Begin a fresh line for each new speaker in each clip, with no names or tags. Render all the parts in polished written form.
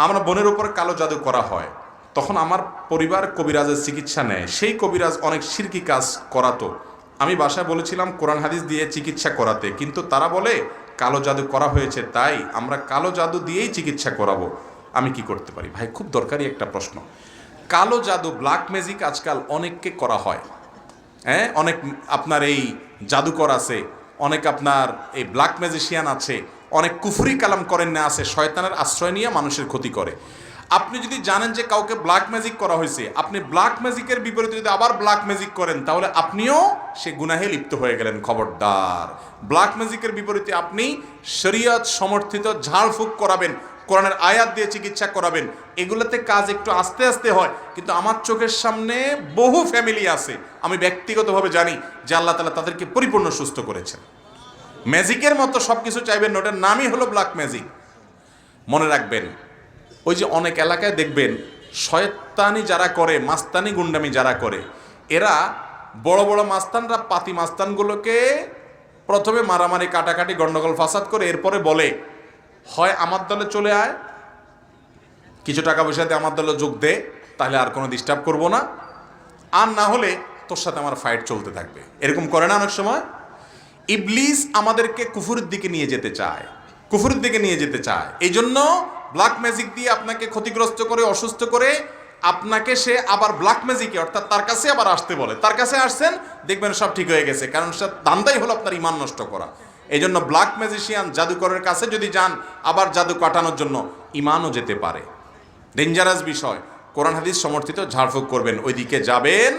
আমরা বোনের উপর কালো জাদু করা হয়, তখন আমার পরিবার কবিরাজের চিকিৎসা নেয়। সেই কবিরাজ অনেক শিরকি কাজ করাতো। আমি বাসায় বলেছিলাম কোরআন হাদিস দিয়ে চিকিৎসা করাতে, কিন্তু তারা বলে কালো জাদু করা হয়েছে, তাই আমরা কালো জাদু দিয়েই চিকিৎসা করাবো। আমি কি করতে পারি? ভাই, খুব দরকারি একটা প্রশ্ন। কালো জাদু, ব্ল্যাক ম্যাজিক আজকাল অনেককে করা হয়। হ্যাঁ, অনেক আপনার এই জাদুকর আছে, অনেক আপনার এই ব্ল্যাক ম্যাজিশিয়ান আছে, অনেক কুফরি কালাম করেন না আছে, শয়তানের আশ্রয় নিয়ে মানুষের ক্ষতি করে। আপনি যদি জানেন যে কাউকে ব্ল্যাক ম্যাজিক করা হয়েছে, আপনি ব্ল্যাক ম্যাজিকের বিপরীতে যদি আবার ব্ল্যাক ম্যাজিক করেন, তাহলে আপনিও সে গুনাহে লিপ্ত হয়ে গেলেন। খবরদার, ব্ল্যাক ম্যাজিকের বিপরীতে আপনি শরীয়ত সমর্থিত ঝাড়ফুঁক করাবেন, কোরআনের আয়াত দিয়ে চিকিৎসা করাবেন। এগুলোতে কাজ একটু আস্তে আস্তে হয়, কিন্তু আমার চোখের সামনে বহু ফ্যামিলি আছে, আমি ব্যক্তিগতভাবে জানি যে আল্লাহ তাআলা তাদেরকে পরিপূর্ণ সুস্থ করেছেন। ম্যাজিকের মতো সব কিছু চাইবেন, ওটার নামই হলো ব্ল্যাক ম্যাজিক। মনে রাখবেন, ওই যে অনেক এলাকায় দেখবেন শয়তানি যারা করে, মাস্তানি গুন্ডামি যারা করে, এরা বড় বড় মাস্তানরা পাতি মাস্তানগুলোকে প্রথমে মারামারি, কাটাকাটি, গন্ডগোল ফাসাদ করে, এরপরে বলে হয় আমার দলে চলে আয়, কিছু টাকা পয়সা দিয়ে আমার দলে যোগ দে, তাহলে আর কোনো ডিস্টার্ব করবো না, আর না হলে তোর সাথে আমার ফাইট চলতে থাকবে। এরকম করে না অনেক সময়? ইবলিস আমাদেরকে কুফুরের দিকে নিয়ে যেতে চায়, কুফুরের দিকে নিয়ে যেতে চায়। এই জন্য ব্ল্যাক ম্যাজিক দিয়ে আপনাকে ক্ষতিগ্রস্ত করে, অসুস্থ করে, আপনাকে সে আবার ব্ল্যাক ম্যাজিকে, অর্থাৎ তার কাছে আবার আসতে বলে। তার কাছে আসছেন, দেখবেন সব ঠিক হয়ে গেছে, কারণ সে দান্দাই হলো আপনার ইমান নষ্ট করা। এই জন্য ব্ল্যাক ম্যাজিশিয়ান, জাদুকরের কাছে যদি যান আবার জাদু কাটানোর জন্য, ইমানও যেতে পারে। ডেঞ্জারাস বিষয়। কোরআন হাদিস সমর্থিত ঝাড়ফুঁক করবেন, ওইদিকে যাবেন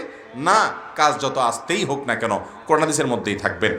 না। কাজ যত আসতেই হোক না কেন, কোরআন হাদিসের মধ্যেই থাকবেন।